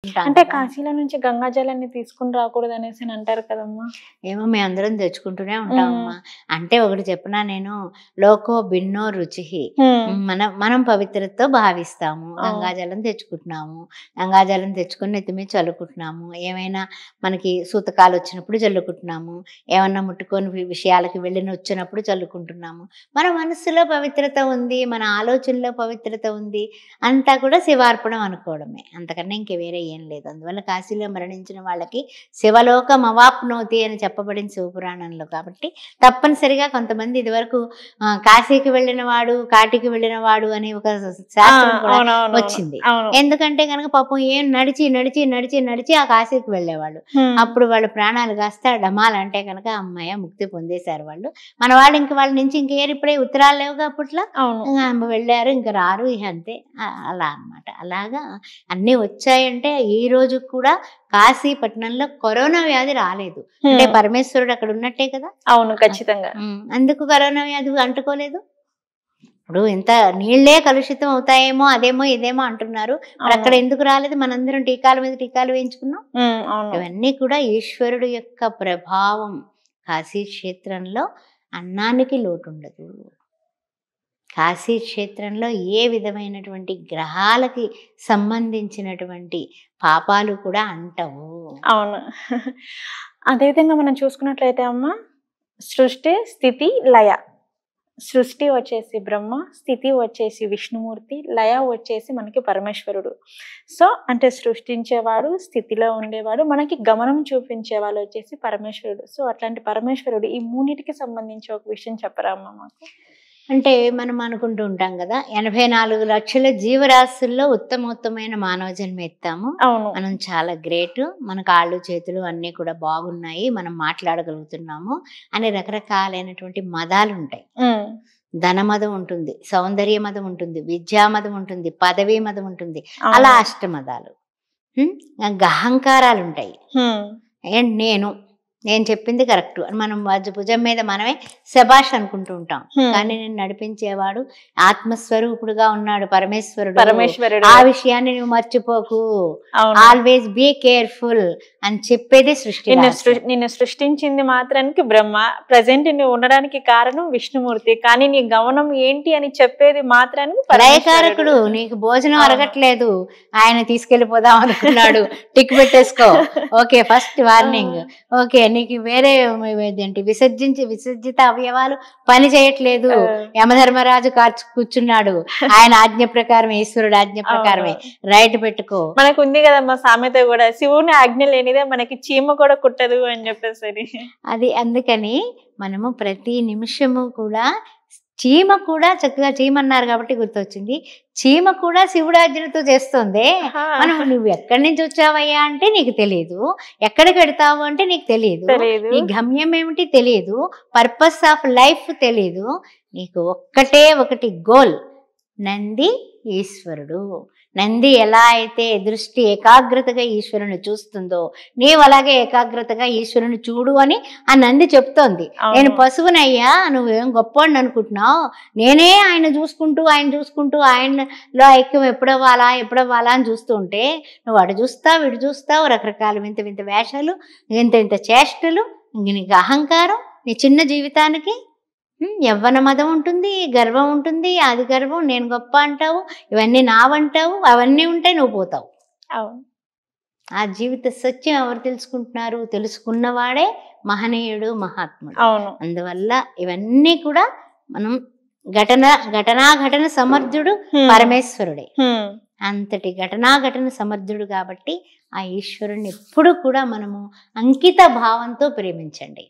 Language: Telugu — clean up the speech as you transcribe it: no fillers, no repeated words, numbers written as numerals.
ఉంటాం అంటే కదా! కాశీలో నుంచి గంగా జలాన్ని తీసుకొని రాకూడదనేసి అని అంటారు కదమ్మా! ఏమో మేమందరం తెచ్చుకుంటూనే హ్మ్. ఉంటామమ్మా. అంటే ఒకటి చెప్పనా నేను, లోకో భిన్నో రుచిః. హ్మ్. మనం పవిత్రతతో భావిస్తాము. అవును. గంగాజలం తెచ్చుకుంటున్నాము. గంగాజలం తెచ్చుకొని నెత్తి మీద చల్లుకుంటున్నాము. ఏమైనా మనకి సూతకాలొచ్చినప్పుడు చల్లుకుంటున్నాము. ఏమన్నా ముట్టుకోని విషయాలకి వచ్చినప్పుడు చల్లుకుంటున్నాము. మన మనస్సులో పవిత్రత ఉంది. మన ఆలోచనలో పవిత్రత ఉంది. అంతా కూడా శివార్పణం అనుకోవడమే. అంతకన్నా ఇంక వేరే ఏం లేదు. అందువల్ల కాశీలో మరణించిన వాళ్ళకి శివలోకం అవాప్నోతి అని చెప్పబడింది శివపురాణంలో. కాబట్టి తప్పనిసరిగా కొంతమంది ఇదివరకు కాశీకి వెళ్ళిన వాడు కాటికి వెళ్ళిన వాడు అని ఒక శాస్త్రం కూడా వచ్చింది. ఎందుకంటే కనుక పాపం ఏం నడిచి నడిచి నడిచి నడిచి ఆ కాశీకి వెళ్ళేవాళ్ళు. అప్పుడు వాళ్ళు ప్రాణాలు కాస్త డమాలంటే కనుక అమ్మాయ ముక్తి పొందేశారు వాళ్ళు. మన వాళ్ళు ఇంక వాళ్ళ నుంచి ఇంకేరు ఇప్పుడే ఉత్తరాలు లేవుగా అప్పట్లో. వెళ్ళారు ఇంక రారు ఇక అంతే. అలా అన్నమాట. అలాగా అన్నీ వచ్చాయంటే ఈ రోజు కూడా కాశీ పట్టణంలో కరోనా వ్యాధి రాలేదు. అంటే పరమేశ్వరుడు అక్కడ ఉన్నట్టే కదా. అవును, ఖచ్చితంగా. అందుకు కరోనా వ్యాధి అంటుకోలేదు. ఇప్పుడు ఇంత నీళ్లే కలుషితం అవుతాయేమో అదేమో ఇదేమో అంటున్నారు. అక్కడ ఎందుకు రాలేదు? మనందరం టీకాల మీద టీకాలు వేయించుకున్నాం. ఇవన్నీ కూడా ఈశ్వరుడు యొక్క ప్రభావం. కాశీ క్షేత్రంలో అన్నానికి లోటు ఉండదు. కాశీ క్షేత్రంలో ఏ విధమైనటువంటి గ్రహాలకి సంబంధించినటువంటి పాపాలు కూడా అంటవు. అవును. అదేవిధంగా మనం చూసుకున్నట్లయితే అమ్మ, సృష్టి స్థితి లయ. సృష్టి వచ్చేసి బ్రహ్మ, స్థితి వచ్చేసి విష్ణుమూర్తి, లయ వచ్చేసి మనకి పరమేశ్వరుడు. సో అంటే సృష్టించేవాడు, స్థితిలో ఉండేవాడు, మనకి గమనం చూపించేవాళ్ళు వచ్చేసి పరమేశ్వరుడు. సో అట్లాంటి పరమేశ్వరుడు ఈ మూడింటికి సంబంధించి ఒక విషయం చెప్పరా అమ్మ మాకు? అంటే మనం అనుకుంటూ ఉంటాం కదా, 84 లక్షల జీవరాశుల్లో ఉత్తమోత్తమైన మానవ జన్మ ఎత్తాము. మనం చాలా గ్రేట్. మన కాళ్ళు చేతులు అన్నీ కూడా బాగున్నాయి, మనం మాట్లాడగలుగుతున్నాము అని రకరకాలైనటువంటి మదాలు ఉంటాయి. ధనమదం ఉంటుంది, సౌందర్య మదం ఉంటుంది, విద్యామదం ఉంటుంది, పదవీ మదం ఉంటుంది. అలా అష్టమదాలు, అహంకారాలు ఉంటాయి. నేను చెప్పింది కరెక్ట్ అని మనం భుజం మీద మనమే శబాష్ అనుకుంటూ ఉంటాం. కానీ నేను నడిపించేవాడు ఆత్మస్వరూపుడుగా ఉన్నాడు పరమేశ్వరుడు. ఆ విషయాన్ని నువ్వు మర్చిపోకు. ఆల్వేస్ బీ కేర్ఫుల్ అని చెప్పేది సృష్టి. నిన్ను సృష్టించింది మాత్రానికి బ్రహ్మ, ప్రజెంట్ నువ్వు ఉండడానికి కారణం విష్ణుమూర్తి. కానీ నీ గమనం ఏంటి అని చెప్పేది మాత్రానికి లయకారకుడు. నీకు భోజనం అరగట్లేదు, ఆయన తీసుకెళ్లిపోదాం అనుకున్నాడు, టిక్ పెట్టేసుకో. Okay, first warning. ఓకే, నీకు వేరే విసర్జిత అవయవాలు పని చేయట్లేదు, యమధర్మరాజు కూర్చున్నాడు, ఆయన ఆజ్ఞ ప్రకారమే, ఈశ్వరుడు ఆజ్ఞ ప్రకారమే, రైట్ పెట్టుకో. మనకు ఉంది కదమ్మా సామెత కూడా, శివుని ఆజ్ఞ లేనిదే మనకి చీమ కూడా కుట్టదు అని చెప్పేసి. అది అందుకని మనము ప్రతి నిమిషము కూడా, చీమ కూడా చక్కగా, చీమ అన్నారు కాబట్టి గుర్తొచ్చింది, చీమ కూడా శివుడాజ్ఞతో చేస్తుంది. మనం నువ్వు ఎక్కడి నుంచి వచ్చావయ్యా అంటే నీకు తెలియదు, ఎక్కడికి వెడతావు అంటే నీకు తెలియదు, నీ గమ్యం ఏమిటి తెలియదు, పర్పస్ ఆఫ్ లైఫ్ తెలియదు. నీకు ఒక్కటే ఒకటి గోల్, నంది ఈశ్వరుడు. నంది ఎలా అయితే దృష్టి ఏకాగ్రతగా ఈశ్వరుని చూస్తుందో, నీవు అలాగే ఏకాగ్రతగా ఈశ్వరుని చూడు అని ఆ నంది చెప్తోంది. నేను పశువునయ్యా, నువ్వేం గొప్పవాడిని అనుకుంటున్నావు, నేనే ఆయన చూసుకుంటూ ఆయనలో ఐక్యం ఎప్పుడవ్వాలా అని చూస్తూ ఉంటే, నువ్వు అటు చూస్తావు ఇటు చూస్తావు, రకరకాల వింత వింత వేషాలు, వింత చేష్టలు, నీకు అహంకారం, నీ చిన్న జీవితానికి యవ్వన మదం ఉంటుంది, గర్వం ఉంటుంది, అది గర్వం, నేను గొప్ప అంటావు, ఇవన్నీ నావంటావు, అవన్నీ ఉంటాయి, నువ్వు పోతావు. ఆ జీవిత సత్యం ఎవరు తెలుసుకుంటున్నారు? తెలుసుకున్నవాడే మహనీయుడు, మహాత్ముడు. అందువల్ల ఇవన్నీ కూడా మనం ఘటన సమర్థుడు పరమేశ్వరుడే. అంతటి ఘటన సమర్థుడు కాబట్టి ఆ ఈశ్వరుణ్ణి ఎప్పుడు కూడా మనము అంకిత భావంతో ప్రేమించండి.